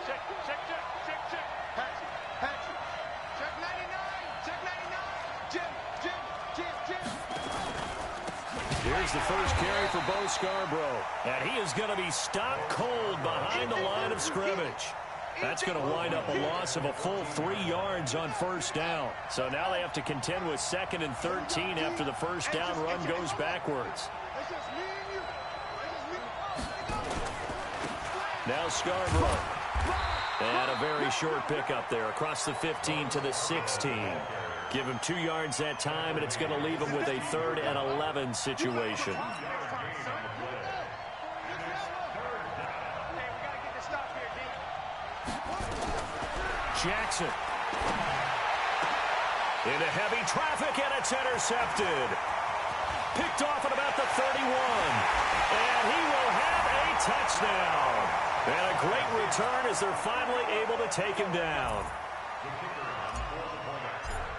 Check, check, check, check, check. Patrick, Patrick. Check 99, check 99. Jim, Jim, Jim, Jim. Here's the first carry for Bo Scarborough. And he is going to be stopped cold behind the line of scrimmage. That's going to wind up a loss of a full 3 yards on first down. So now they have to contend with 2nd and 13 after the first down run goes backwards. Now Scarborough. And a very short pickup there across the 15 to the 16. Give him 2 yards that time, and it's going to leave him with a 3rd and 11 situation. Jackson. Into heavy traffic, and it's intercepted. Picked off at about the 31. And he will have a touchdown. And a great return as they're finally able to take him down.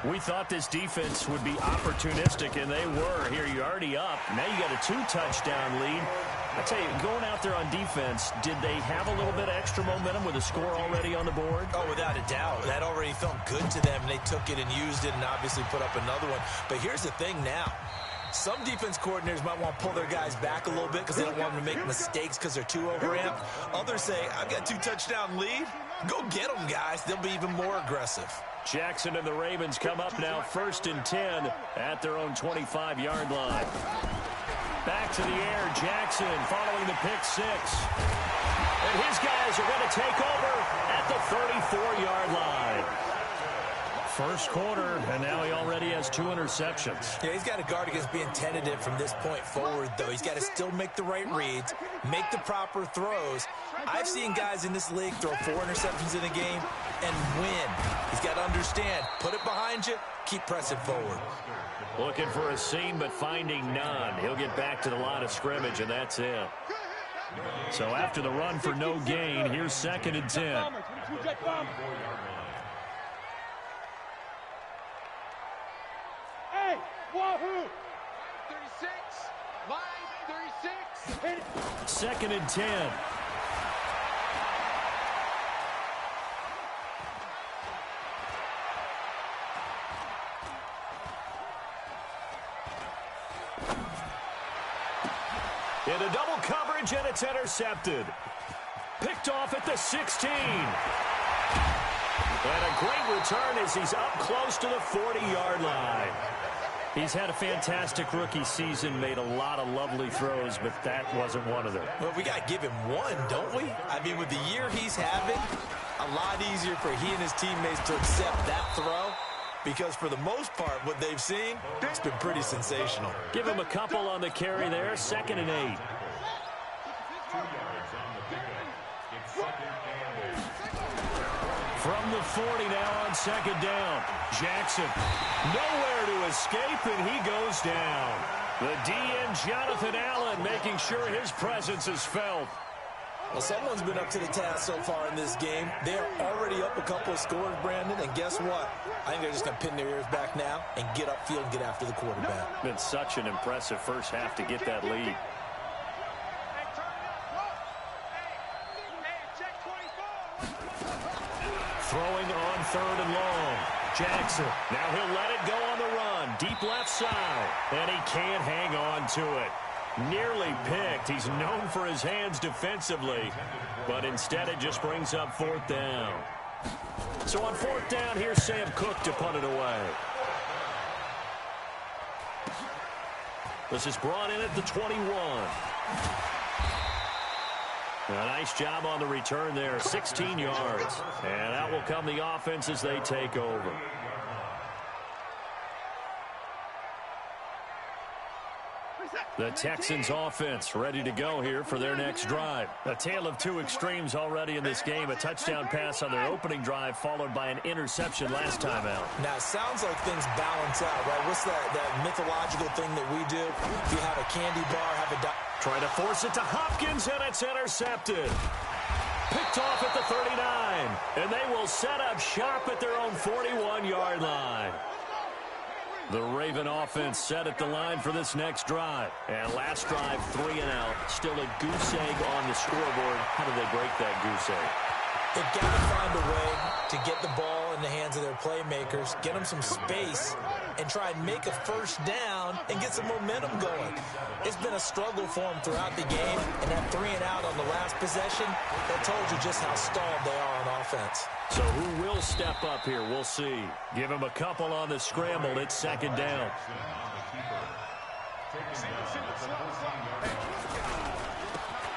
We thought this defense would be opportunistic, and they were. Here, you're already up. Now you got a 2-touchdown lead. I tell you, going out there on defense, did they have a little bit of extra momentum with a score already on the board? Oh, without a doubt. That already felt good to them, and they took it and used it and obviously put up another one. But here's the thing now. Some defense coordinators might want to pull their guys back a little bit because they don't want them to make mistakes because they're too overamped. Others say, I've got a 2-touchdown lead. Go get them, guys. They'll be even more aggressive. Jackson and the Ravens come up now 1st and 10 at their own 25-yard line. Back to the air, Jackson following the pick 6. And his guys are going to take over at the 34-yard line. First quarter, and now he already has 2 interceptions. Yeah, he's got to guard against being tentative from this point forward, though. He's got to still make the right reads, make the proper throws. I've seen guys in this league throw 4 interceptions in a game and win. He's got to understand, put it behind you, keep pressing forward. Looking for a seam, but finding none. He'll get back to the line of scrimmage, and that's it. So after the run for no gain, here's 2nd and 10. Hey, wahoo! 36, line 36. 2nd and 10. Into double coverage, and it's intercepted. Picked off at the 16. And a great return as he's up close to the 40-yard line. He's had a fantastic rookie season, made a lot of lovely throws, but that wasn't one of them. Well, we got to give him one, don't we? I mean, with the year he's having, a lot easier for he and his teammates to accept that throw. Because for the most part, what they've seen, it's been pretty sensational. Give him a couple on the carry there, 2nd and 8. From the 40 now on 2nd down. Jackson, nowhere to escape, and he goes down. The DN, Jonathan Allen, making sure his presence is felt. Well, someone's been up to the task so far in this game. They are already up a couple of scores, Brandon, and guess what? I think they're just going to pin their ears back now and get upfield and get after the quarterback. Been such an impressive first half to get that lead. Throwing on 3rd and long. Jackson, now he'll let it go on the run. Deep left side, and he can't hang on to it. Nearly picked. He's known for his hands defensively, but instead it just brings up 4th down. So on 4th down, here's Sam Cook to punt it away. This is brought in at the 21. A nice job on the return there, 16 yards. And out will come the offense as they take over. The Texans offense ready to go here for their next drive. A tale of 2 extremes already in this game. A touchdown pass on their opening drive followed by an interception last time out. Now, it sounds like things balance out, right? What's that mythological thing that we do? If you have a candy bar, have a... Trying to force it to Hopkins, and it's intercepted. Picked off at the 39. And they will set up shop at their own 41-yard line. The Raven offense set at the line for this next drive. And last drive, 3 and out. Still a goose egg on the scoreboard. How do they break that goose egg? They've got to find a way to get the ball in the hands of their playmakers, get them some space, and try and make a first down and get some momentum going. It's been a struggle for them throughout the game, and that 3-and-out on the last possession, that told you just how stalled they are on offense. So who will step up here? We'll see. Give him a couple on the scramble. It's second down.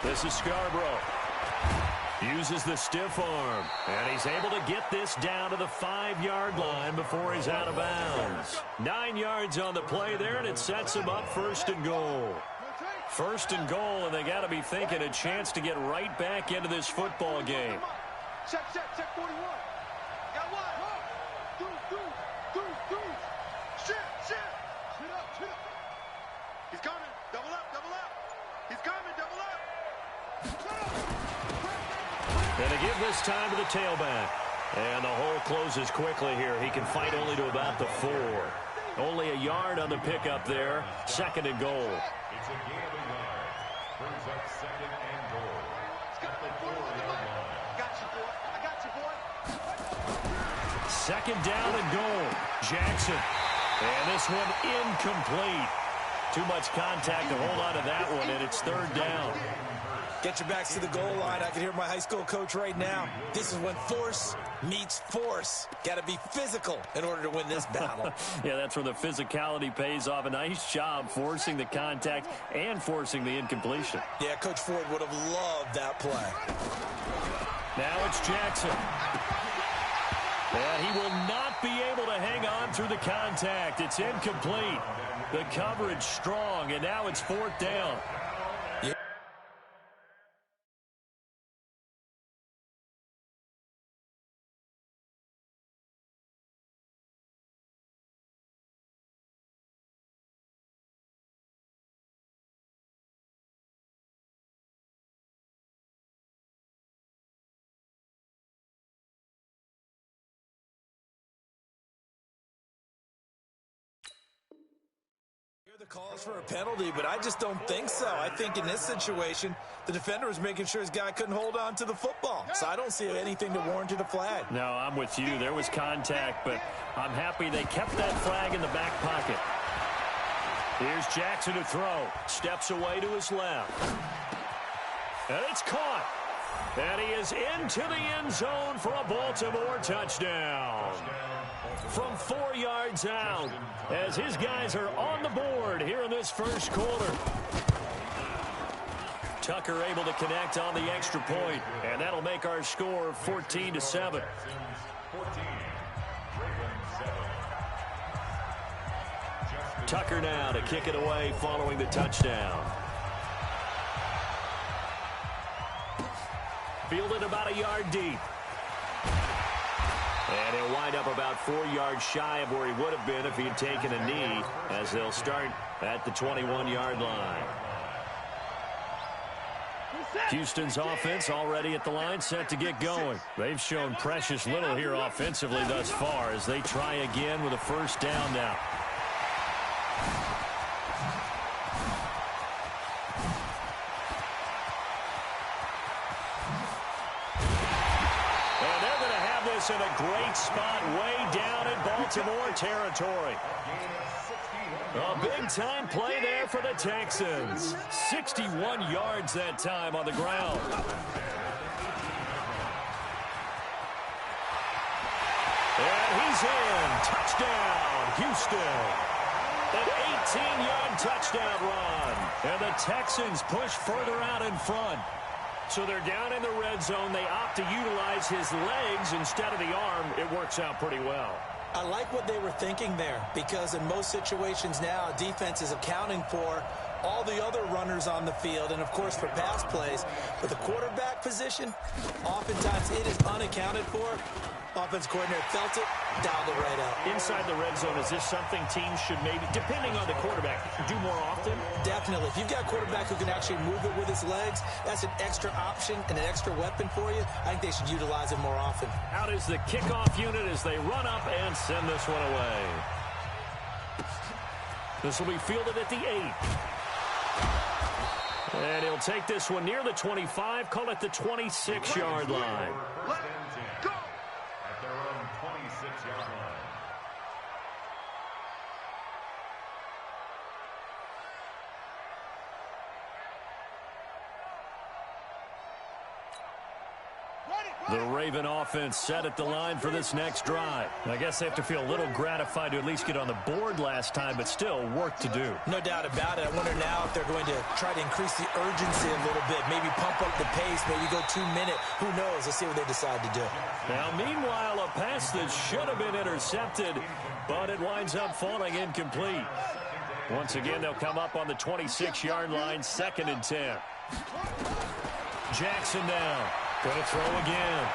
This is Scarborough. Uses the stiff arm, and he's able to get this down to the 5-yard line before he's out of bounds. 9 yards on the play there, and it sets him up first and goal. First and goal, and they got to be thinking a chance to get right back into this football game. Check 41. Got one. Do. Shit. Shit up. He's coming. Double up. He's coming. Double up. And to give this time to the tailback. And the hole closes quickly here. He can fight only to about the 4. Only a yard on the pickup there. Second and goal. It's a gain of a yard. Brings up second and goal. I got you, boy. Second down and goal. Jackson. And this one incomplete. Too much contact to hold on to that one, and it's third down. Get your backs to the goal line. I can hear my high school coach right now. This is when force meets force. Got to be physical in order to win this battle. Yeah, that's where the physicality pays off. A nice job forcing the contact and forcing the incompletion. Yeah, Coach Ford would have loved that play. Now it's Jackson. And he will not be able to hang on through the contact. It's incomplete. The coverage strong, and now it's fourth down. The calls for a penalty, but I just don't think so. I think in this situation, the defender was making sure his guy couldn't hold on to the football. So I don't see anything to warrant a flag. No, I'm with you. There was contact, but I'm happy they kept that flag in the back pocket. Here's Jackson to throw. Steps away to his left. And it's caught. And he is into the end zone for a Baltimore touchdown. From 4 yards out, as his guys are on the board here in this first quarter. Tucker able to connect on the extra point, and that'll make our score 14-7. Tucker now to kick it away following the touchdown. Fielded about a yard deep. And he'll wind up about 4 yards shy of where he would have been if he had taken a knee, as they'll start at the 21-yard line. Houston's offense already at the line, set to get going. They've shown precious little here offensively thus far as they try again with a first down now. In a great spot way down in Baltimore territory. A big-time play there for the Texans. 61 yards that time on the ground. And he's in. Touchdown, Houston. An 18-yard touchdown run. And the Texans push further out in front. So they're down in the red zone. They opt to utilize his legs instead of the arm. It works out pretty well. I like what they were thinking there, because in most situations now, defense is accounting for all the other runners on the field and, of course, for pass plays. But the quarterback position, oftentimes it is unaccounted for. Offense coordinator felt it, dialed it right out. Inside the red zone, is this something teams should maybe, depending on the quarterback, do more often? Definitely. If you've got a quarterback who can actually move it with his legs, that's an extra option and an extra weapon for you. I think they should utilize it more often. Out is the kickoff unit as they run up and send this one away. This will be fielded at the 8. And he'll take this one near the 25, call it the 26-yard line. First and 10 at their own 26-yard line. The Raven offense set at the line for this next drive. I guess they have to feel a little gratified to at least get on the board last time, but still work to do. No doubt about it. I wonder now if they're going to try to increase the urgency a little bit, maybe pump up the pace, maybe go 2-minute. Who knows? Let's see what they decide to do. Now, meanwhile, a pass that should have been intercepted, but it winds up falling incomplete. Once again, they'll come up on the 26-yard line, 2nd and 10. Jackson now. Going to throw again.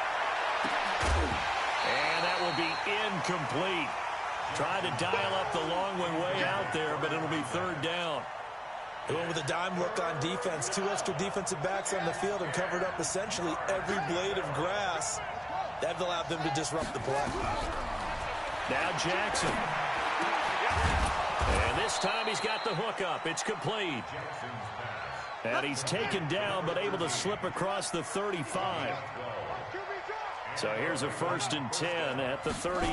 And that will be incomplete. Tried to dial up the long way out there, but it'll be 3rd down. They went with a dime look on defense. 2 extra defensive backs on the field and covered up essentially every blade of grass. That allowed them to disrupt the play. Now Jackson. And this time he's got the hook up. It's complete. And he's taken down, but able to slip across the 35. So here's a 1st and 10 at the 38.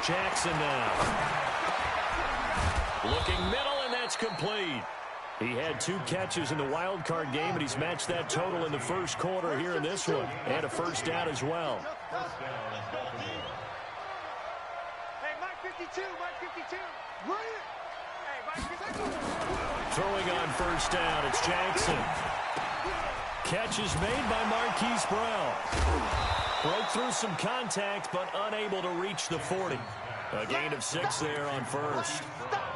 Jackson now. Looking middle, and that's complete. He had 2 catches in the wild card game, and he's matched that total in the first quarter here in this one. And a 1st down as well. Hey, Mike 52, Mike 52. Bring it. Hey, Mike 52. Throwing on 1st down, it's Jackson. Catch is made by Marquise Brown. Broke through some contact, but unable to reach the 40. A gain of 6 there on 1st.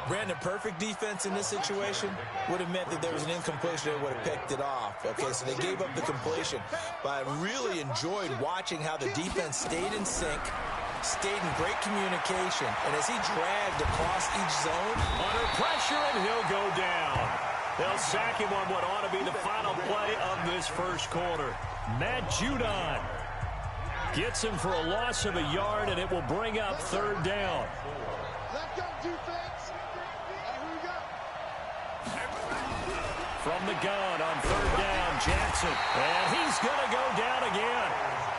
Brandon, perfect defense in this situation would have meant that there was an incompletion. They would have picked it off. Okay, so they gave up the completion. But I really enjoyed watching how the defense stayed in sync, stayed in great communication, and as he dragged across each zone, under pressure, and he'll go down. They'll sack him on what ought to be the final play of this first quarter. Matt Judon gets him for a loss of a yard, and it will bring up 3rd down. Let's go, defense. Hey, who we got? From the gun on 3rd down, Jackson. And he's going to go down again.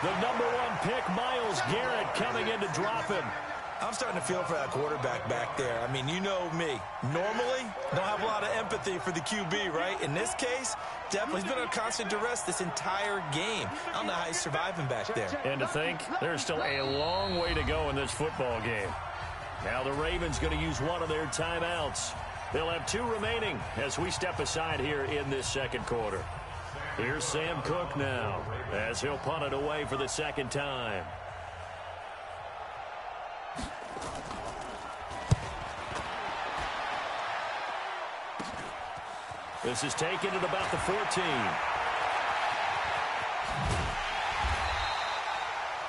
The number 1 pick, Myles Garrett, coming in to drop him. I'm starting to feel for that quarterback back there. I mean, you know me. Normally, don't have a lot of empathy for the QB, right? In this case, definitely he's been on constant duress this entire game. I don't know how he's surviving back there. And to think, there's still a long way to go in this football game. Now the Ravens going to use one of their timeouts. They'll have 2 remaining as we step aside here in this second quarter. Here's Sam Cook now as he'll punt it away for the 2nd time. This is taken at about the 14.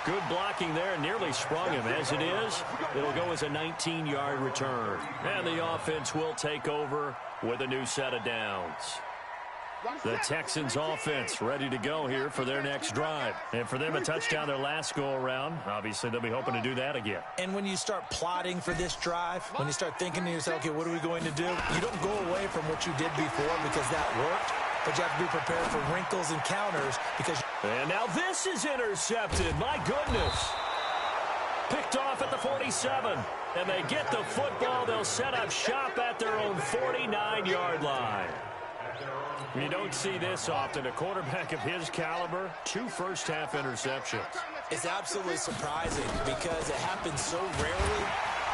Good blocking there, nearly sprung him. As it is, it'll go as a 19-yard return. And the offense will take over with a new set of downs. The Texans offense ready to go here for their next drive. And for them, a touchdown their last go-around. Obviously, they'll be hoping to do that again. And when you start plotting for this drive, when you start thinking to yourself, okay, what are we going to do? You don't go away from what you did before because that worked, but you have to be prepared for wrinkles and counters because... And now this is intercepted. My goodness. Picked off at the 47. And they get the football. They'll set up shop at their own 49-yard line. You don't see this often. A quarterback of his caliber, 2 first-half interceptions. It's absolutely surprising because it happens so rarely.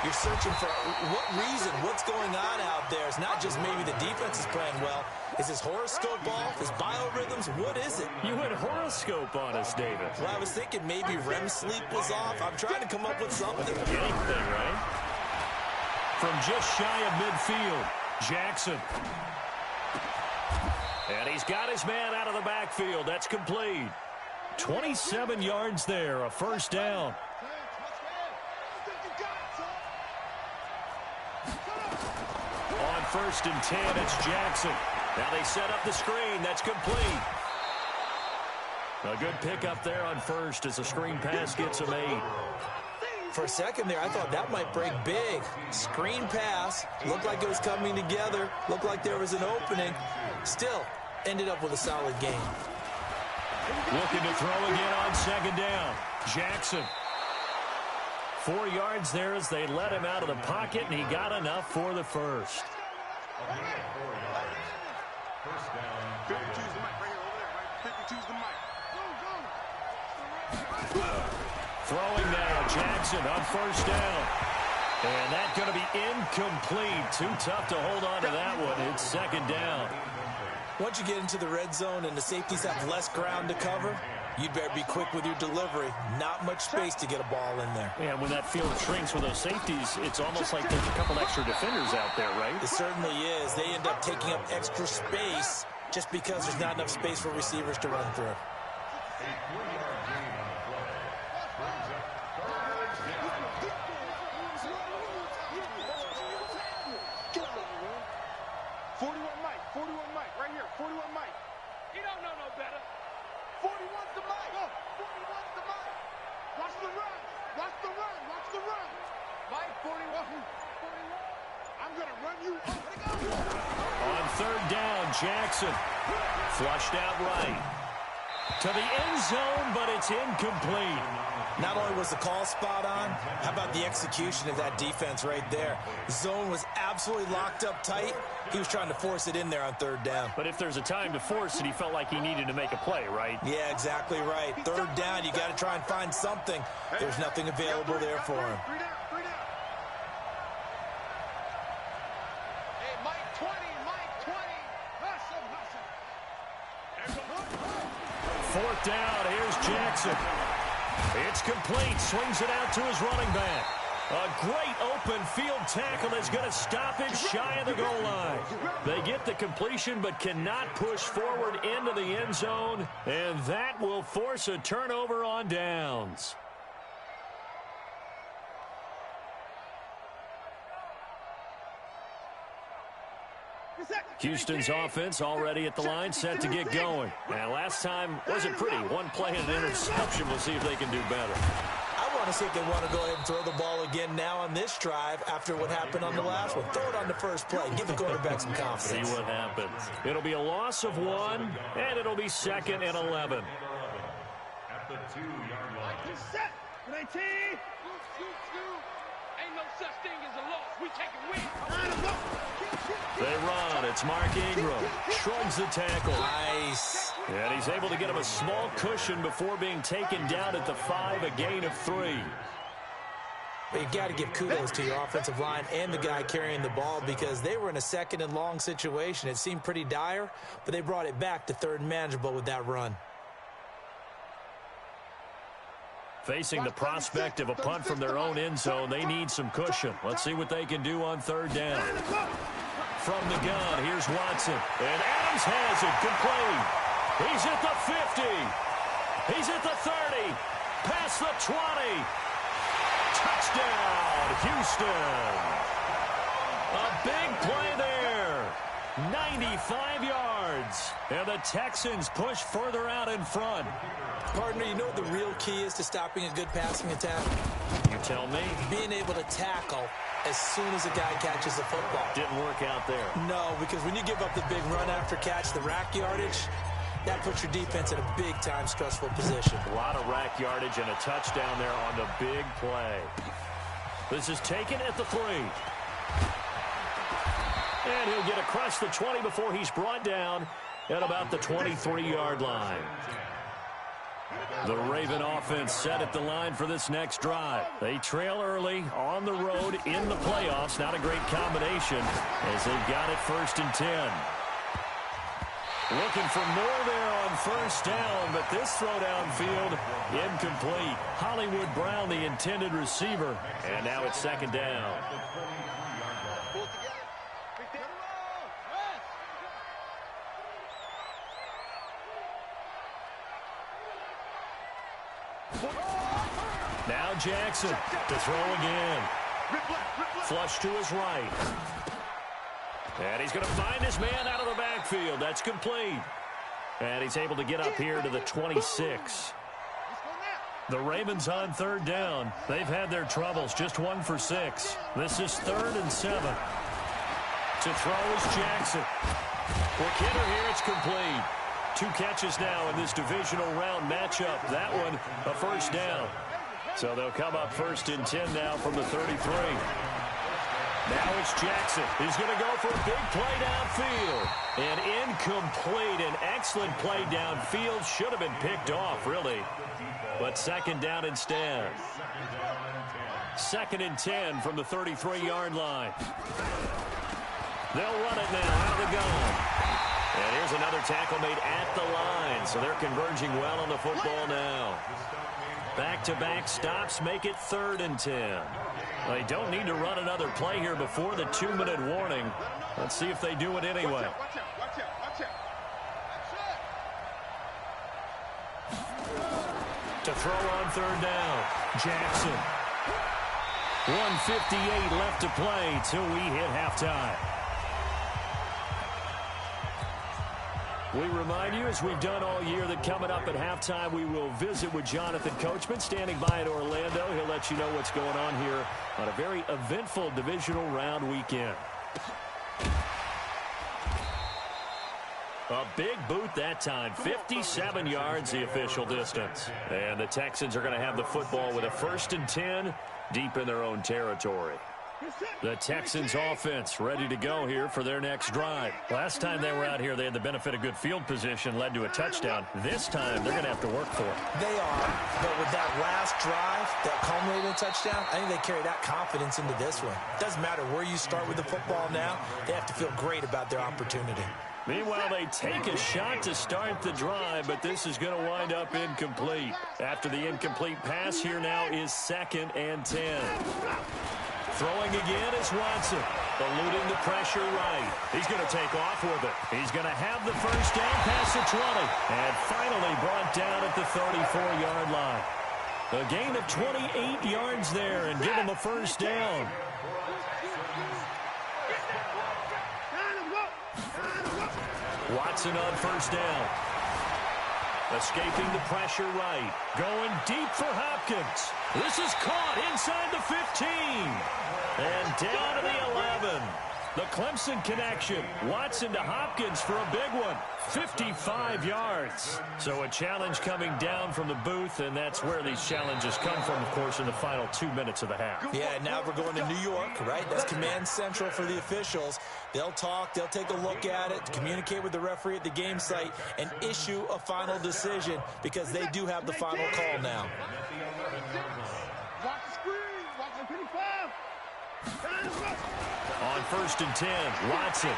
You're searching for what reason, what's going on out there. It's not just maybe the defense is playing well. Is his horoscope off? His biorhythms? What is it? You had horoscope on us, David. Well, I was thinking maybe REM sleep was off. I'm trying to come up with something. Anything, right? From just shy of midfield, Jackson. And he's got his man out of the backfield. That's complete. 27 yards there, a 1st down. On 1st and 10, it's Jackson. Now they set up the screen. That's complete. A good pickup there on 1st as the screen pass gets him 8. For a second there, I thought that might break big. Screen pass. Looked like it was coming together. Looked like there was an opening. Still, ended up with a solid game. Looking to throw again on second down. Jackson. 4 yards there as they let him out of the pocket, and he got enough for the first. 52's the mic right here, over there, right? 52's the mic. Throwing now, Jackson on first down. And that's going to be incomplete. Too tough to hold on to that one. It's second down. Once you get into the red zone and the safeties have less ground to cover, you'd better be quick with your delivery. Not much space to get a ball in there. And when that field shrinks with those safeties, it's almost like there's a couple extra defenders out there, right? It certainly is. They end up taking up extra space just because there's not enough space for receivers to run through. 41 Mike, right here, 41 Mike. He don't know no better. 41's the Mike. 41's the Mike. Watch the run. Watch the run. Watch the run. Mike, 41. I'm going to run you over. On third down, Jackson. Flushed out right. To the end zone, but it's incomplete. Not only was the call spot on, how about the execution of that defense right there? The zone was absolutely locked up tight. He was trying to force it in there on third down. But if there's a time to force it, he felt like he needed to make a play, right? Yeah, exactly right. Third down, you got to try and find something. There's nothing available there for him. Hey, Mike 20, Mike 20. Hustle, hustle. Fourth down, here's Jackson. It's complete, swings it out to his running back. A great open field tackle that's going to stop it shy of the goal line. They get the completion but cannot push forward into the end zone, and that will force a turnover on downs. Houston's offense already at the line, set to get going. And last time wasn't pretty. One play and an interception. We'll see if they can do better. I want to see if they want to go ahead and throw the ball again now on this drive after what happened on the last one. Throw it on the first play. Give the quarterback some confidence. See what happens. It'll be a loss of 1, and it'll be 2nd and 11. At the 2-yard line. Set. 19. Ain't no such thing as a loss. We take a win. They run. It's Mark Ingram. Shrugs the tackle. Nice. And he's able to get him a small cushion before being taken down at the 5, a gain of 3. But you got to give kudos to your offensive line and the guy carrying the ball because they were in a 2nd and long situation. It seemed pretty dire, but they brought it back to 3rd and manageable with that run. Facing the prospect of a punt from their own end zone, they need some cushion. Let's see what they can do on 3rd down. From the gun, here's Watson. And Adams has it, complete. He's at the 50. He's at the 30. Past the 20. Touchdown, Houston. A big play there. 95 yards. And the Texans push further out in front. Partner, you know what the real key is to stopping a good passing attack? You tell me. Being able to tackle as soon as a guy catches the football. Didn't work out there. No, because when you give up the big run after catch, the rack yardage, that puts your defense in a big-time stressful position. A lot of rack yardage and a touchdown there on the big play. This is taken at the 3. And he'll get across the 20 before he's brought down at about the 23-yard line. The Raven offense set at the line for this next drive. They trail early on the road in the playoffs. Not a great combination as they've got it 1st and 10. Looking for more there on 1st down, but this throw downfield incomplete. Hollywood Brown, the intended receiver, and now it's 2nd down. Now Jackson to throw again. Flush to his right. And he's going to find his man out of the backfield. That's complete. And he's able to get up here to the 26. The Ravens on third down. They've had their troubles, just 1 for 6. This is 3rd and 7. To throw is Jackson. Quick hitter here, it's complete. 2 catches now in this divisional round matchup. That one, a first down. So they'll come up 1st and 10 now from the 33. Now it's Jackson. He's going to go for a big play downfield. And incomplete. An excellent play downfield. Should have been picked off, really. But 2nd down instead. 2nd and 10 from the 33-yard line. They'll run it now out of the gun. And here's another tackle made at the line. So they're converging well on the football now. Back-to-back stops make it 3rd and 10. They don't need to run another play here before the 2-minute warning. Let's see if they do it anyway. Watch out. To throw on 3rd down, Jackson. 1:58 left to play till we hit halftime. We remind you, as we've done all year, that coming up at halftime, we will visit with Jonathan Coachman, standing by in Orlando. He'll let you know what's going on here on a very eventful divisional round weekend. A big boot that time, 57 yards the official distance. And the Texans are going to have the football with a 1st and 10 deep in their own territory. The Texans offense ready to go here for their next drive. Last time they were out here, they had the benefit of good field position, led to a touchdown. This time, they're going to have to work for it. They are, but with that last drive, that culminated in a touchdown, I think they carry that confidence into this one. Doesn't matter where you start with the football now, they have to feel great about their opportunity. Meanwhile, they take a shot to start the drive, but this is going to wind up incomplete. After the incomplete pass, here now is 2nd and 10. Throwing again is Watson, eluding the pressure right. He's going to take off with it. He's going to have the first down past the 20, and finally brought down at the 34-yard line. A gain of 28 yards there, and give him a first down. Watson on first down. Escaping the pressure right. Going deep for Hopkins. This is caught inside the 15. And down to the 11. The Clemson connection. Watson to Hopkins for a big one. 55 yards. So a challenge coming down from the booth, and that's where these challenges come from, of course, in the final 2 minutes of the half. Yeah, now we're going to New York, right? That's command central for the officials. They'll talk, they'll take a look at it, communicate with the referee at the game site, and issue a final decision because they do have the final call now. Watch the screen. Watch the 55. On 1st and 10, Watson.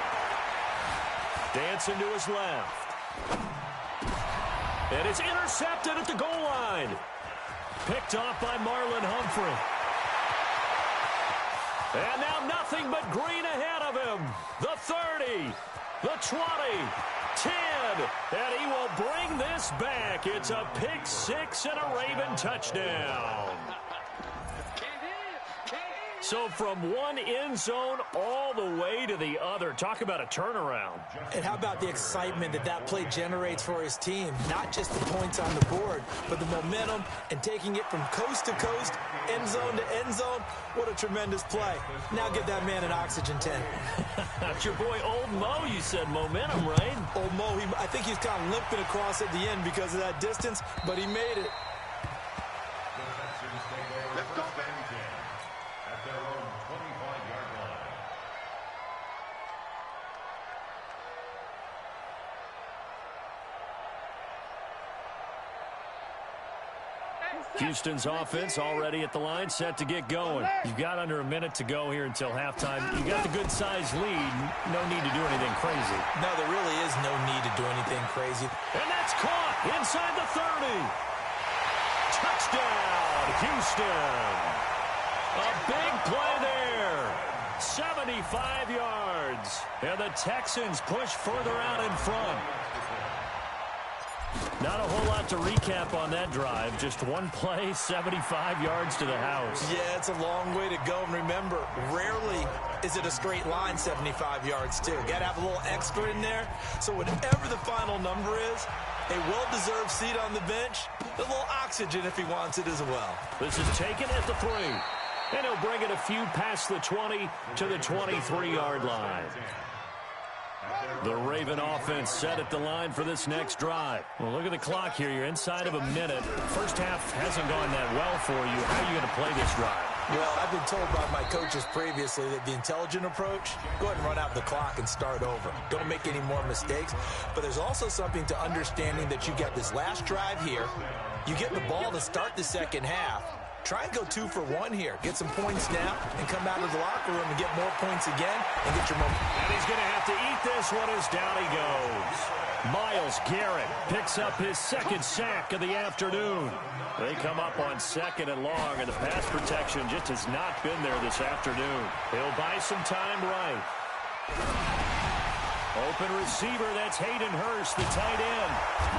Dancing to his left. And it's intercepted at the goal line. Picked off by Marlon Humphrey. And now nothing but green ahead of him. The 30, the 20, 10. And he will bring this back. It's a pick six and a Raven touchdown. So from one end zone all the way to the other. Talk about a turnaround. And how about the excitement that play generates for his team? Not just the points on the board, but the momentum and taking it from coast to coast, end zone to end zone. What a tremendous play. Now give that man an oxygen tank. That's your boy Old Mo, you said. Momentum, right? Old Mo, I think he's kind of limping across at the end because of that distance, but he made it. Let's go, baby. At their own 25-yard line. Houston's offense already at the line, set to get going. You've got under a minute to go here until halftime. You got the good-sized lead. No need to do anything crazy. No, there really is no need to do anything crazy. And that's caught inside the 30. Touchdown, Houston. A big play there. 75 yards. And the Texans push further out in front. Not a whole lot to recap on that drive. Just one play, 75 yards to the house. Yeah, it's a long way to go. And remember, rarely is it a straight line 75 yards too? Got to have a little extra in there. So whatever the final number is, a well-deserved seat on the bench, a little oxygen if he wants it as well. This is taken at the 3. And he'll bring it a few past the 20 to the 23-yard line. The Raven offense set at the line for this next drive. Well, look at the clock here. You're inside of a minute. First half hasn't gone that well for you. How are you going to play this drive? Well, I've been told by my coaches previously that the intelligent approach, go ahead and run out the clock and start over. Don't make any more mistakes. But there's also something to understanding that you get this last drive here. You get the ball to start the second half. Try and go 2 for 1 here. Get some points now and come out of the locker room and get more points again and get your momentum. And he's going to have to eat this one as down he goes. Myles Garrett picks up his second sack of the afternoon. They come up on 2nd and long, and the pass protection just has not been there this afternoon. He'll buy some time right. Open receiver, that's Hayden Hurst, the tight end.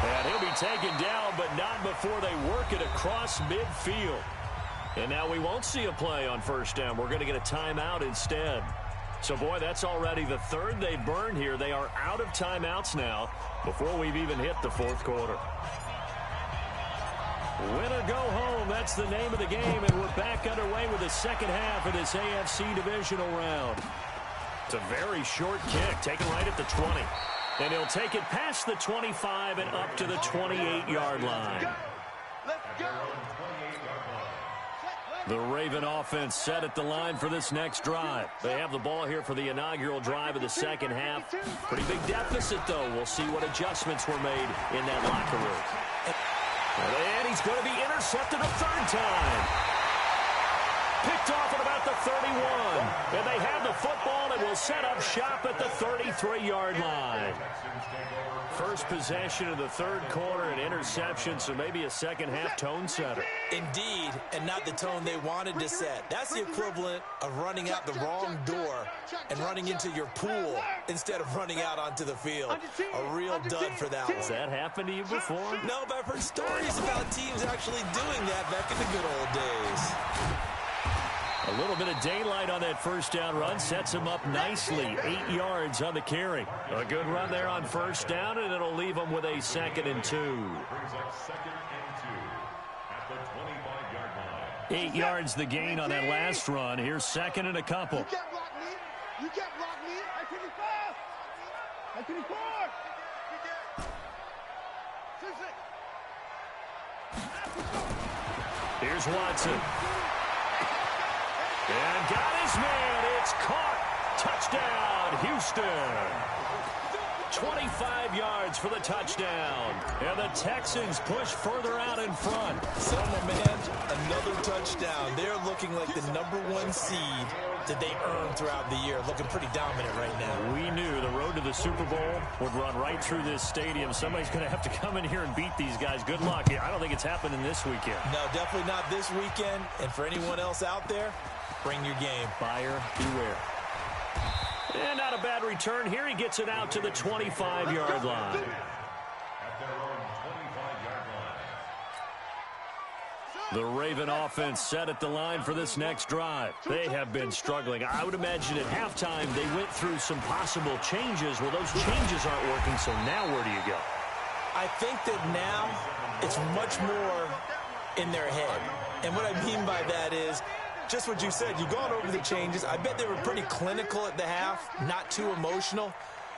And he'll be taken down, but not before they work it across midfield. And now we won't see a play on first down. We're going to get a timeout instead. So, boy, that's already the 3rd they've burned here. They are out of timeouts now before we've even hit the 4th quarter. Win or go home, that's the name of the game, and we're back underway with the second half of this AFC divisional round. It's a very short kick, taken right at the 20. And he'll take it past the 25 and up to the 28-yard line. Let's go. The Raven offense set at the line for this next drive. They have the ball here for the inaugural drive of the second half. Pretty big deficit, though. We'll see what adjustments were made in that locker room. And he's going to be intercepted a 3rd time. Picked off at about the 31. And they have the football and will set up shop at the 33-yard line. First possession of the 3rd quarter, an interception, so maybe a second-half tone setter. Indeed, and not the tone they wanted to set. That's the equivalent of running out the wrong door and running into your pool instead of running out onto the field. A real dud for that one. Has that happened to you before? No, but I've heard stories about teams actually doing that back in the good old days. A little bit of daylight on that first down run sets him up nicely. 8 yards on the carry. A good run there on first down, and it'll leave him with a 2nd and 2. 8 yards the gain on that last run. Here's 2nd and a couple. You can't block me. You can't block me. I can pass. I can pass. Here's Watson. And got his man. It's caught. Touchdown, Houston. 25 yards for the touchdown. And the Texans push further out in front. Selma, man, another touchdown. They're looking like the #1 seed that they earned throughout the year. Looking pretty dominant right now. We knew the road to the Super Bowl would run right through this stadium. Somebody's going to have to come in here and beat these guys. Good luck. I don't think it's happening this weekend. No, definitely not this weekend. And for anyone else out there, bring your game. Buyer beware. And not a bad return here. He gets it out to the 25-yard line. The Raven offense set at the line for this next drive. They have been struggling. I would imagine at halftime they went through some possible changes. Well, those changes aren't working, so now where do you go? I think that now it's much more in their head. And what I mean by that is just what you said. You've gone over the changes. I bet they were pretty clinical at the half, not too emotional.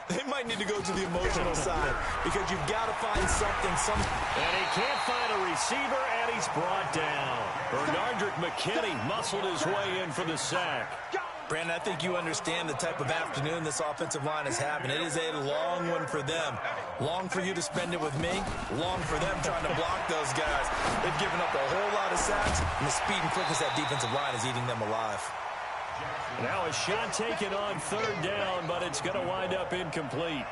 They might need to go to the emotional side because you've got to find something. And he can't find a receiver, and he's brought down. Bernardrick McKinney muscled his way in for the sack. Brandon, I think you understand the type of afternoon this offensive line is having. It is a long one for them. Long for you to spend it with me. Long for them trying to block those guys. They've given up a whole lot of sacks, and the speed and quickness of that defensive line is eating them alive. Now a shot taken on 3rd down, but it's going to wind up incomplete.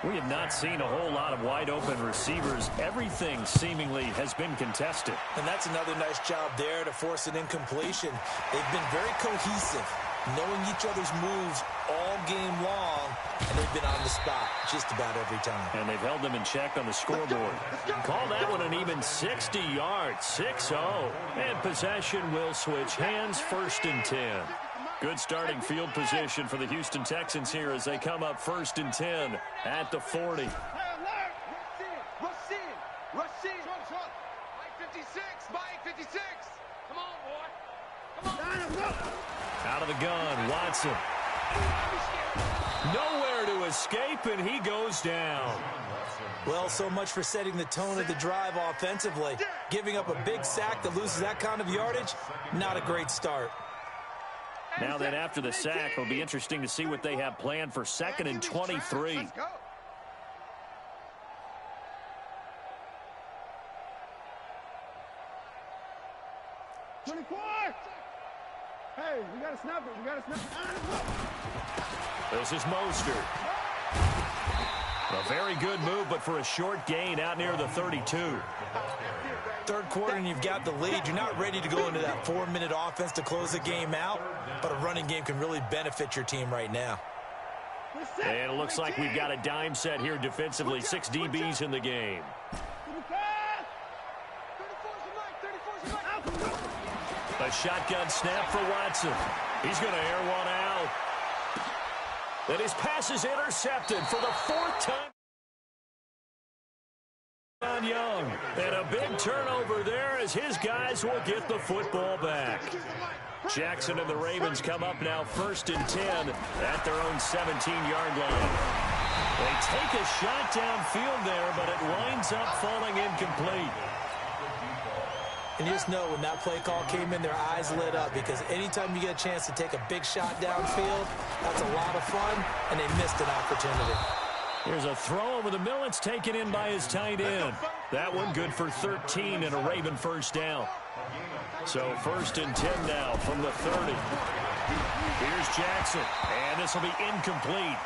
We have not seen a whole lot of wide-open receivers. Everything seemingly has been contested. And that's another nice job there to force an incompletion. They've been very cohesive, knowing each other's moves all game long, and they've been on the spot just about every time. And they've held them in check on the scoreboard. Call that one an even 60 yards, 6-0. And possession will switch hands, 1st and 10. Good starting field position for the Houston Texans here as they come up 1st and 10 at the 40. Rush in. Mike 56. Mike 56. Come on, boy. Come on. Out of the gun, Watson. Nowhere to escape, and he goes down. Well, so much for setting the tone of the drive offensively. Giving up a big sack that loses that kind of yardage, not a great start. Now then, after the sack, it'll be interesting to see what they have planned for 2nd and 23. Let's go. Hey, we got to snap it. This is Mostert. A very good move, but for a short gain out near the 32. Third quarter and you've got the lead. You're not ready to go into that 4-minute offense to close the game out, but a running game can really benefit your team right now. And it looks like we've got a dime set here defensively. 6 DBs in the game. A shotgun snap for Watson. He's going to air one out. And his pass is intercepted for the 4th time on Young. And a big turnover there as his guys will get the football back. Jackson and the Ravens come up now 1st and 10 at their own 17-yard line. They take a shot downfield there, but it winds up falling incomplete. And you just know when that play call came in, their eyes lit up because anytime you get a chance to take a big shot downfield, that's a lot of fun, and they missed an opportunity. Here's a throw over the middle. It's taken in by his tight end. That one good for 13 and a Raven first down. So 1st and 10 now from the 30. Here's Jackson, and this will be incomplete.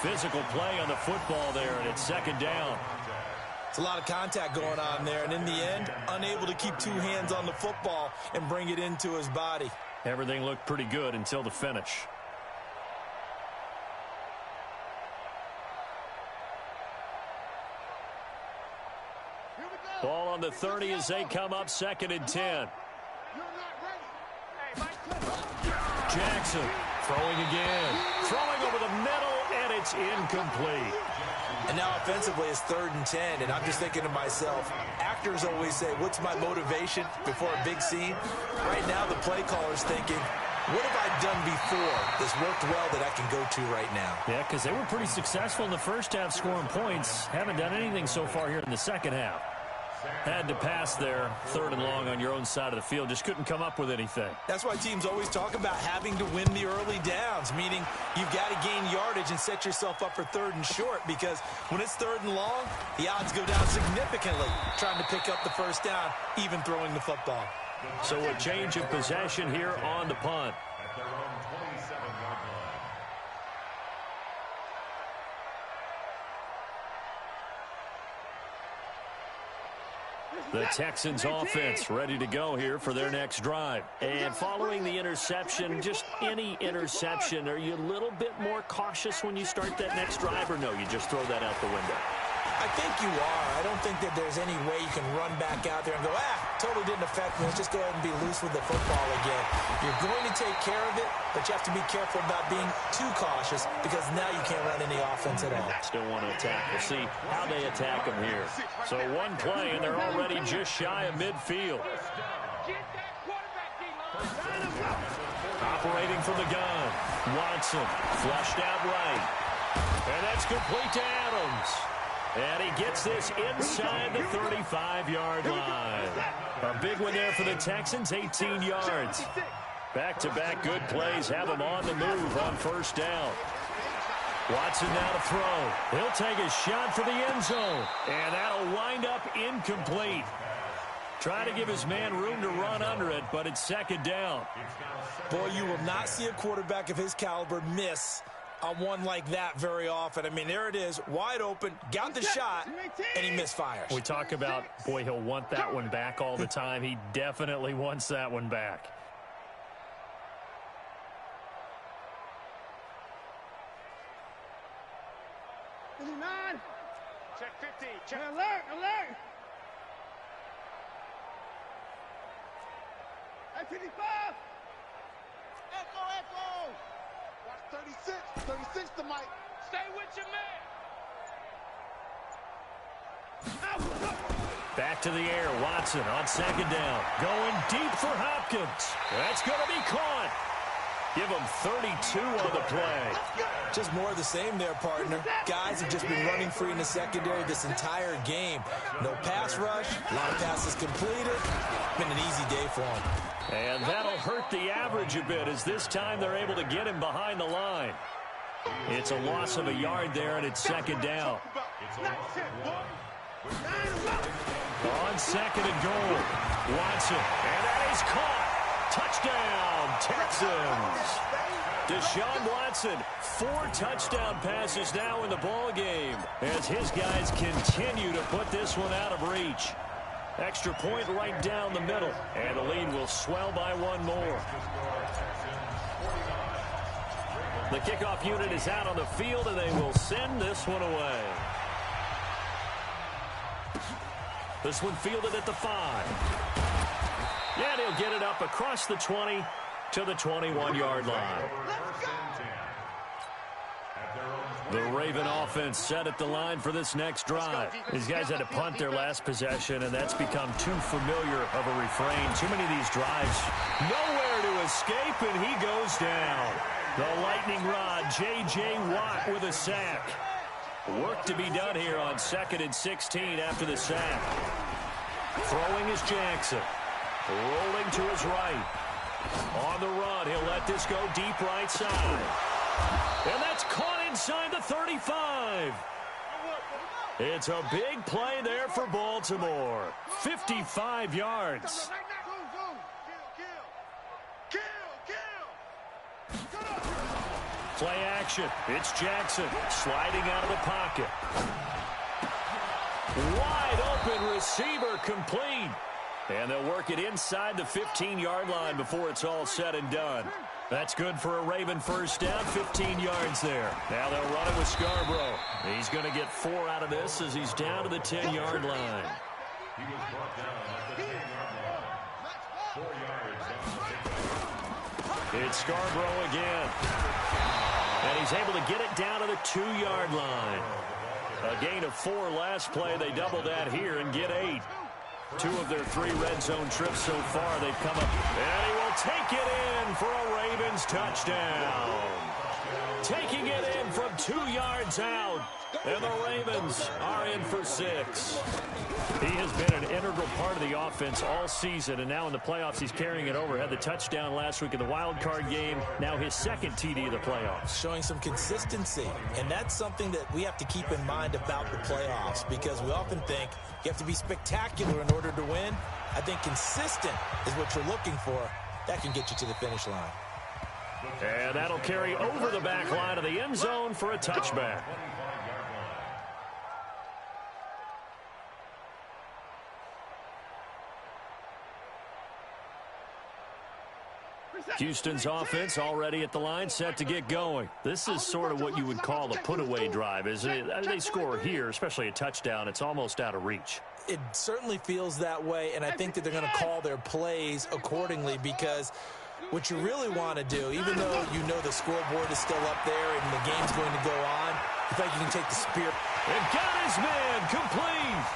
Physical play on the football there, and it's 2nd down. It's a lot of contact going on there, and in the end, unable to keep 2 hands on the football and bring it into his body. Everything looked pretty good until the finish. Ball on the 30 as they come up 2nd and 10. Jackson throwing again. Throwing over the middle, and it's incomplete. And now offensively it's 3rd and 10, and I'm just thinking to myself, actors always say, what's my motivation before a big scene? Right now the play caller's thinking, what have I done before that's worked well that I can go to right now? Yeah, because they were pretty successful in the first half scoring points. Haven't done anything so far here in the second half. Had to pass there, 3rd and long on your own side of the field. Just couldn't come up with anything. That's why teams always talk about having to win the early downs, meaning you've got to gain yardage and set yourself up for 3rd and short, because when it's 3rd and long, the odds go down significantly trying to pick up the first down, even throwing the football. So a change of possession here on the punt. At their own 27-yard line. The Texans offense ready to go here for their next drive. And following the interception, just any interception, are you a little bit more cautious when you start that next drive, or no, you just throw that out the window? I think you are. I don't think that there's any way you can run back out there and go, totally didn't affect me. Let's just go ahead and be loose with the football again. You're going to take care of it, but you have to be careful about being too cautious because now you can't run any offense at all. Still want to attack. We'll see how they attack them here. So one play, and they're already just shy of midfield. Operating from the gun. Watson flushed out right. And that's complete to Adams. And he gets this inside the 35-yard line. A big one there for the Texans, 18 yards. Back-to-back good plays have them on the move on 1st down. Watson now to throw. He'll take a shot for the end zone. And that'll wind up incomplete. Trying to give his man room to run under it, but it's 2nd down. Boy, you will not see a quarterback of his caliber miss on one like that very often. I mean, there it is, wide open, got the shot, and he misfires. We talk about, boy, he'll want that one back all the time. He definitely wants that one back. Check 50. Check. Alert! At 55! Echo! 36. 36 to Mike. Stay with your man. Back to the air. Watson on second down. Going deep for Hopkins. That's going to be caught. Give him 32 on the play. Just more of the same there, partner. Guys have just been running free in the secondary this entire game. No pass rush, a lot of passes completed. Been an easy day for them. And that'll hurt the average a bit as this time they're able to get him behind the line. It's a loss of a yard there, and it's second down. On second and goal, Watson, and that is caught. Touchdown, Texans. Deshaun Watson, 4 touchdown passes now in the ball game as his guys continue to put this one out of reach. Extra point right down the middle, and the lead will swell by one more. The kickoff unit is out on the field, and they will send this one away. This one fielded at the 5. Yeah, he'll get it up across the 20 to the 21-yard line. The Raven offense set at the line for this next drive. These guys had to punt their last possession, and that's become too familiar of a refrain. Too many of these drives, nowhere to escape, and he goes down. The lightning rod, J.J. Watt with a sack. Work to be done here on 2nd and 16 after the sack. Throwing is Jackson. Rolling to his right. On the run, he'll let this go deep right side. And that's caught inside the 35. It's a big play there for Baltimore. 55 yards. Play action. It's Jackson sliding out of the pocket. Wide open receiver complete. And they'll work it inside the 15-yard line before it's all said and done. That's good for a Raven first down, 15 yards there. Now they'll run it with Scarborough. He's going to get 4 out of this as he's down to the 10-yard line. He was brought down at the 10-yard line. It's Scarborough again. And he's able to get it down to the 2-yard line. A gain of 4 last play. They double that here and get 8. 2 of their 3 red zone trips so far. They've come up. And he will take it in for a Ravens touchdown. Taking it in from 2 yards out. And the Ravens are in for 6. He has been an integral part of the offense all season, and now in the playoffs he's carrying it over. Had the touchdown last week in the wild card game. Now his second TD of the playoffs. Showing some consistency, and that's something that we have to keep in mind about the playoffs, because we often think you have to be spectacular in order to win. I think consistent is what you're looking for. That can get you to the finish line. And that'll carry over the back line of the end zone for a touchback. Houston's offense already at the line, set to get going. This is sort of what you would call a put-away drive, isn't it? They score here, especially a touchdown. It's almost out of reach. It certainly feels that way, and I think that they're going to call their plays accordingly, because what you really want to do, even though you know the scoreboard is still up there and the game's going to go on, you think you can take the spear. And got his man complete.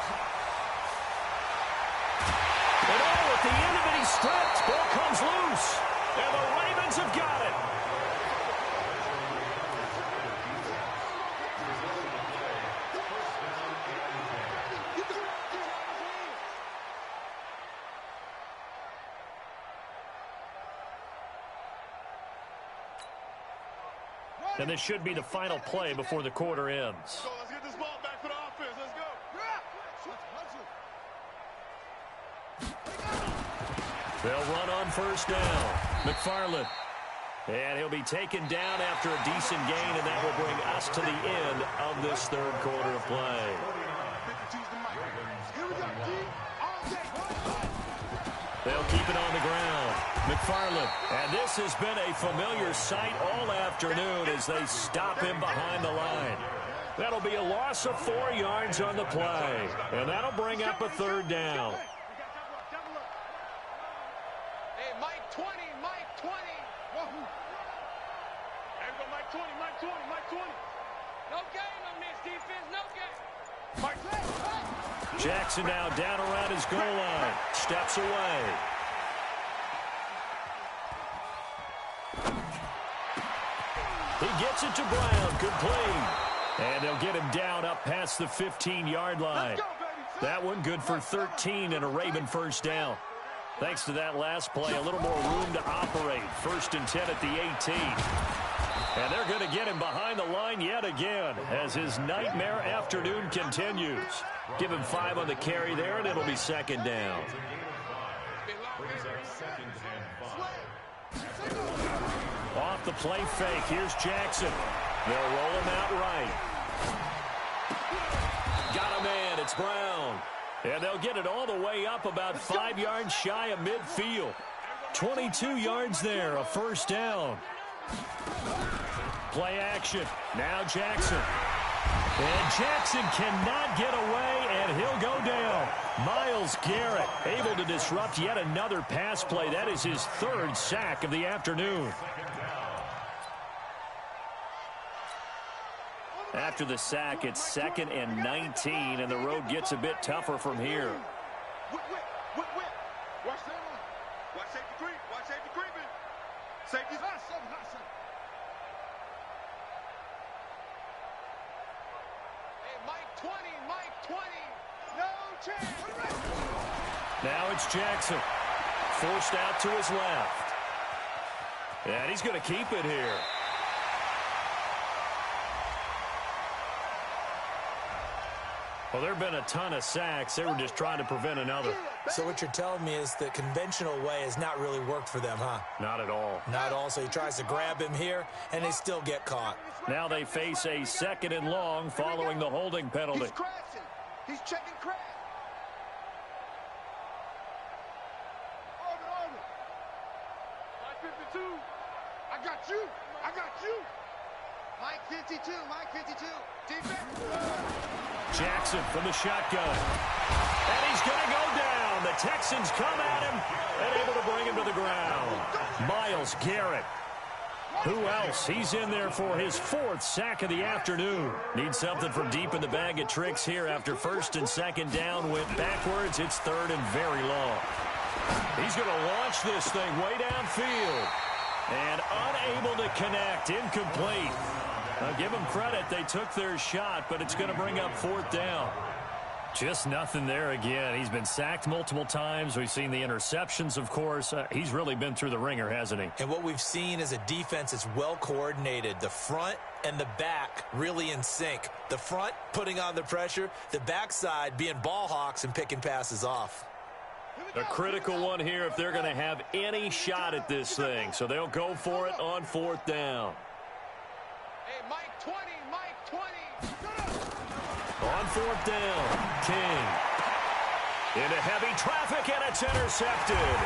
And all at the end of it, he's stripped. Ball comes loose. And the Ravens have got it. And this should be the final play before the quarter ends. Let's get this ball back for the offense. Let's go. They'll run on first down. McFarland. And he'll be taken down after a decent gain, and that will bring us to the end of this third quarter of play. They'll keep it on the ground. McFarland. And this has been a familiar sight all afternoon as they stop him behind the line. That'll be a loss of 4 yards on the play. And that'll bring up a third down. Hey, Mike 20, Mike 20. There we go, Mike Jackson now down around his goal line. Steps away. He gets it to Brown. Complete. And they'll get him down up past the 15-yard line. That one good for 13 and a Raven first down. Thanks to that last play, a little more room to operate. 1st and 10 at the 18. And they're going to get him behind the line yet again as his nightmare afternoon continues. Give him 5 on the carry there, and it'll be 2nd down. Off the play fake, here's Jackson. They'll roll him out right. Got a man, it's Brown. And they'll get it all the way up about 5 yards shy of midfield. 22 yards there, a first down. Play action. Now Jackson. And Jackson cannot get away, and he'll go down. Myles Garrett able to disrupt yet another pass play. That is his 3rd sack of the afternoon. After the sack, it's 2nd and 19, and the road gets a bit tougher from here. Watch that one. Watch safety creep. Watch safety creeping. Safety's hot. Hey, Mike 20. No chance. Now it's Jackson. Forced out to his left. And he's going to keep it here. Well, there have been a ton of sacks. They were just trying to prevent another. So what you're telling me is the conventional way has not really worked for them, huh? Not at all. Not at all. So he tries to grab him here, and they still get caught. Now they face a 2nd and long following the holding penalty. He's crashing. He's checking crash. Order. Mike 52. I got you. Mike 52. Defense. Jackson from the shotgun. And he's going to go down. The Texans come at him and able to bring him to the ground. Myles Garrett. Who else? He's in there for his 4th sack of the afternoon. Needs something from deep in the bag of tricks here after 1st and 2nd down. Went backwards. It's 3rd and very long. He's going to launch this thing way downfield. And unable to connect. Incomplete. I'll give them credit. They took their shot, but it's going to bring up 4th down. Just nothing there again. He's been sacked multiple times. We've seen the interceptions, of course. He's really been through the ringer, hasn't he? And what we've seen is a defense that's well coordinated. The front and the back really in sync. The front putting on the pressure. The backside being ball hawks and picking passes off. A critical one here if they're going to have any shot at this thing. So they'll go for it on 4th down. Hey, Mike 20. On 4th down, King. Into heavy traffic, and it's intercepted.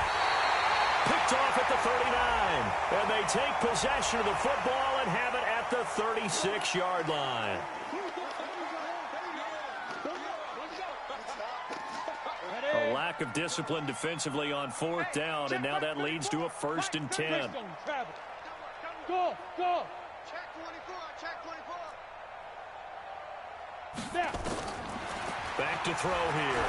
Picked off at the 39. And they take possession of the football and have it at the 36-yard line. A lack of discipline defensively on 4th down, and now that leads to a 1st and 10. Go. Check 24. Back to throw here.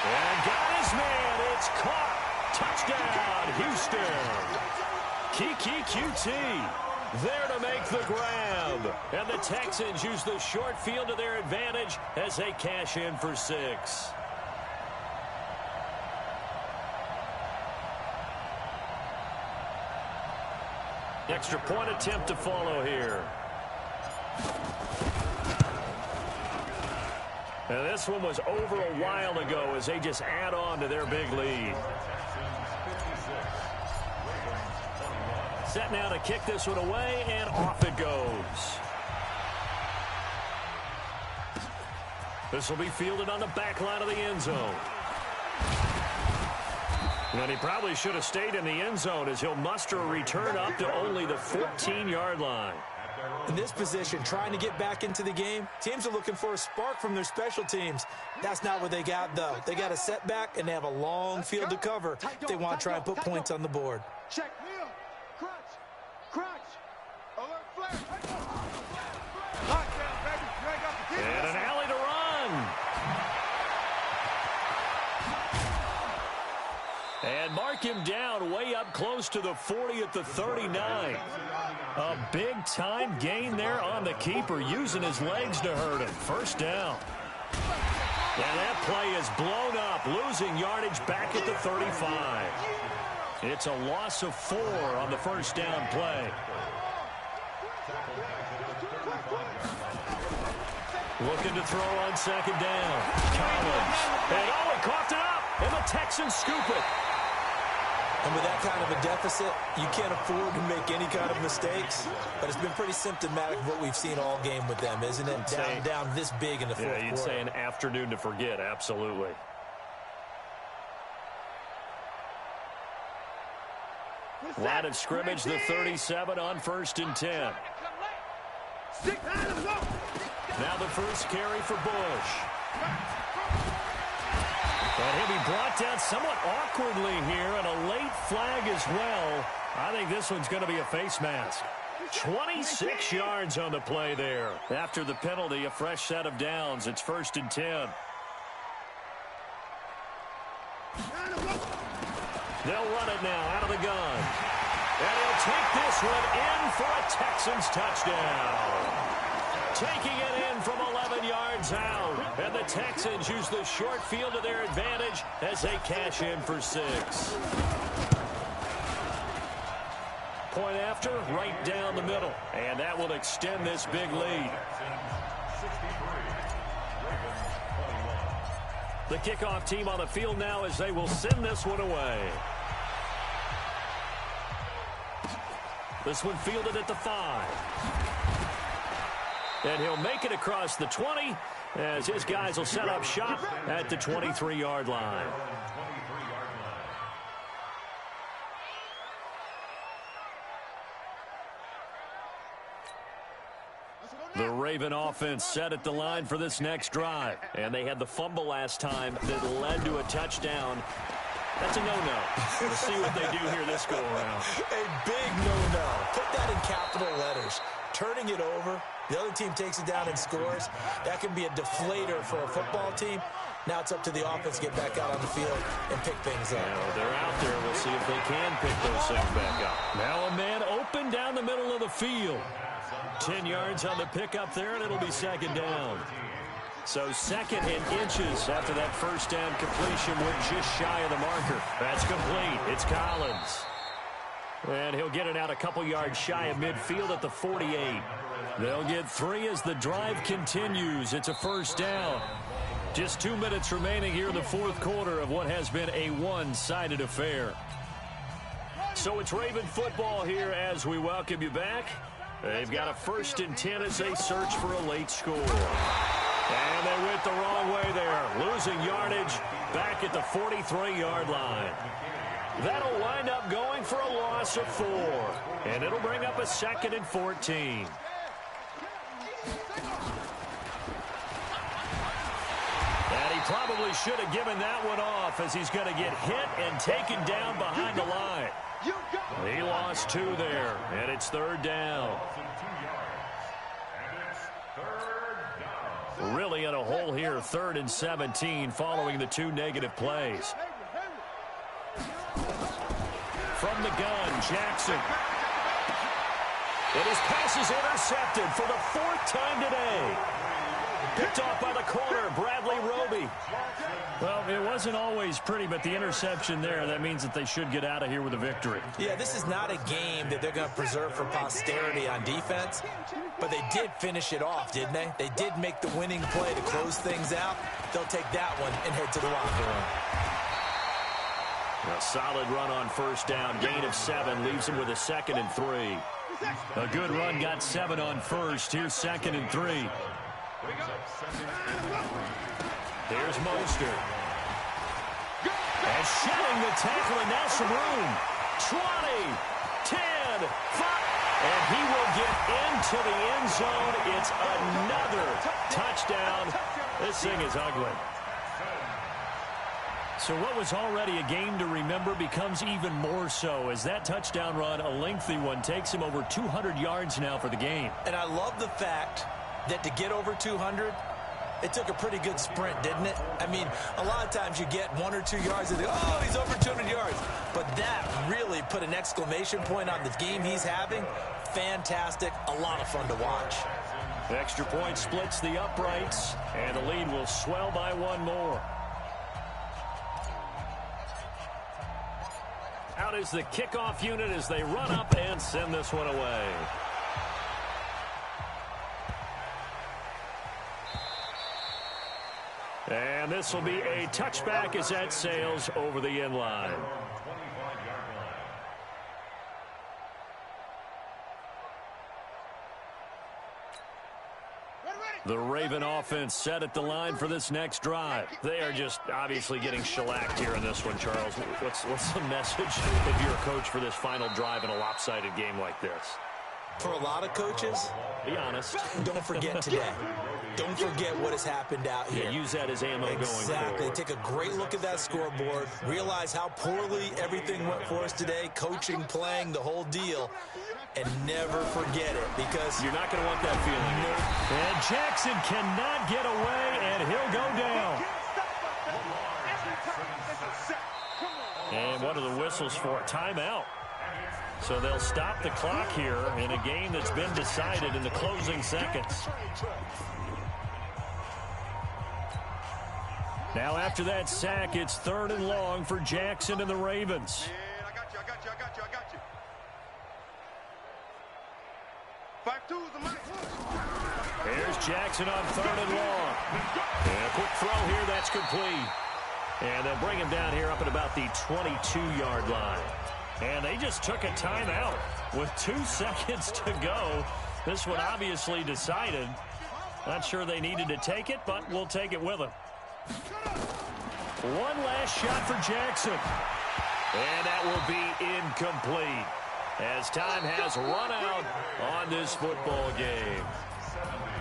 And got his man. It's caught. Touchdown, Houston. Kiki QT there to make the grab. And the Texans use the short field to their advantage as they cash in for 6. Extra point attempt to follow here. And this one was over a while ago as they just add on to their big lead. Set now to kick this one away, and off it goes. This will be fielded on the back line of the end zone. And he probably should have stayed in the end zone as he'll muster a return up to only the 14-yard line. In this position, trying to get back into the game, teams are looking for a spark from their special teams. That's not what they got, though. They got a setback, and they have a long field to cover if they want to try and put points on the board. Check, kneel, crunch, alert, flash. Lockdown, baby. You ain't got the knock him down way up close to the 40 at the 39. A big-time gain there on the keeper, using his legs to hurt him. First down. And that play is blown up, losing yardage back at the 35. It's a loss of 4 on the first down play. Looking to throw on second down. Collins. And he coughed it up. And the Texans scoop it. And with that kind of a deficit, you can't afford to make any kind of mistakes. But it's been pretty symptomatic of what we've seen all game with them, isn't it? Down this big in the fourth quarter. Yeah, you'd say an afternoon to forget. Absolutely. Line of scrimmage, the 37 on 1st and 10. Now the first carry for Bush. And he'll be brought down somewhat awkwardly here, and a late flag as well. I think this one's going to be a face mask. 26 yards on the play there. After the penalty, a fresh set of downs. It's 1st and 10. They'll run it now out of the gun. And he'll take this one in for a Texans touchdown. Taking it in from 11 yards out. And the Texans use the short field to their advantage as they cash in for 6. Point after, right down the middle. And that will extend this big lead. The kickoff team on the field now as they will send this one away. This one fielded at the 5. And he'll make it across the 20 as his guys will set up shop at the 23-yard line. The Raven offense set at the line for this next drive. And they had the fumble last time that led to a touchdown. That's a no-no. We'll see what they do here this go-around. A big no-no. Put that in capital letters. Turning it over, the other team takes it down and scores. That can be a deflator for a football team. Now it's up to the offense to get back out on the field and pick things up. Now they're out there. We'll see if they can pick those things back up. Now a man open down the middle of the field. 10 yards on the pickup there, and it'll be second down. So 2nd and inches after that first down completion. We're just shy of the marker. That's complete. It's Collins. And he'll get it out a couple yards shy of midfield at the 48. They'll get 3 as the drive continues. It's a first down. Just 2 minutes remaining here in the fourth quarter of what has been a one-sided affair. So it's Raven football here as we welcome you back. They've got a 1st and 10 as they search for a late score. And they went the wrong way there, losing yardage back at the 43-yard line. That'll wind up going for a loss of 4. And it'll bring up a 2nd and 14. And he probably should have given that one off as he's going to get hit and taken down behind the line. He lost 2 there, and it's 3rd down. Really in a hole here, 3rd and 17 following the 2 negative plays. From the gun, Jackson. And his pass is intercepted for the 4th time today. Picked off by the corner, Bradley Roby. Well, it wasn't always pretty, but the interception there, that means that they should get out of here with a victory. Yeah, this is not a game that they're going to preserve for posterity on defense, but they did finish it off, didn't they? They did make the winning play to close things out. They'll take that one and head to the locker room. A solid run on first down, gain of 7, leaves him with a 2nd and 3. A good run got 7 on first. Here's 2nd and 3. There's Mostert. And shedding the tackle, and now some room. 20, 10, 5. And he will get into the end zone. It's another touchdown. This thing is ugly. So what was already a game to remember becomes even more so as that touchdown run, a lengthy one, takes him over 200 yards now for the game. And I love the fact that to get over 200, It took a pretty good sprint, didn't it? I mean, a lot of times you get 1 or 2 yards and they go, oh, he's over 200 yards. But that really put an exclamation point on the game he's having. Fantastic. A lot of fun to watch. The extra point splits the uprights, and the lead will swell by 1 more. Out is the kickoff unit as they run up and send this one away. And this will be a touchback as that sails over the end line. The Raven offense set at the line for this next drive. They are just obviously getting shellacked here in this one, Charles. What's the message if you're a coach for this final drive in a lopsided game like this? For a lot of coaches, be honest. Don't forget today. Don't forget what has happened out here. Yeah, use that as ammo going forward. Exactly. Take a great look at that scoreboard. Realize how poorly everything went for us today. Coaching, playing, the whole deal. And never forget it, because you're not going to want that feeling. No. And Jackson cannot get away, and he'll go down. And what are the whistles for? Timeout. So they'll stop the clock here in a game that's been decided in the closing seconds. Now after that sack, it's 3rd and long for Jackson and the Ravens. I got you. 5-2 is the mic. Here's Jackson on 3rd and long. And a quick throw here, that's complete. And they'll bring him down here up at about the 22-yard line. And they just took a timeout with 2 seconds to go. This one obviously decided. Not sure they needed to take it, but we'll take it with them. One last shot for Jackson. And that will be incomplete, as time has run out on this football game.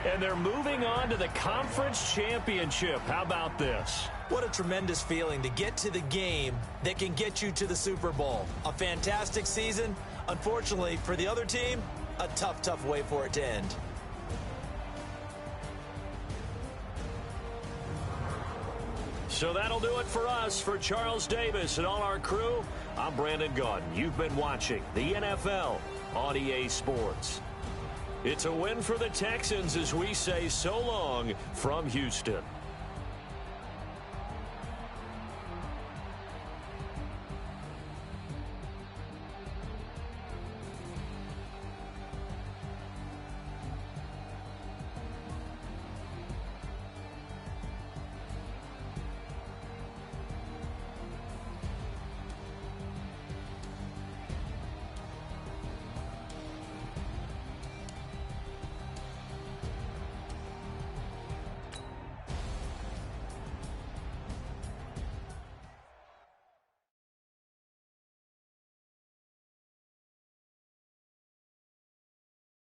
And they're moving on to the conference championship. How about this? What a tremendous feeling to get to the game that can get you to the Super Bowl. A fantastic season. Unfortunately, for the other team, a tough way for it to end. So that'll do it for us. For Charles Davis and all our crew, I'm Brandon Gaudin. You've been watching the NFL on EA Sports. It's a win for the Texans as we say so long from Houston.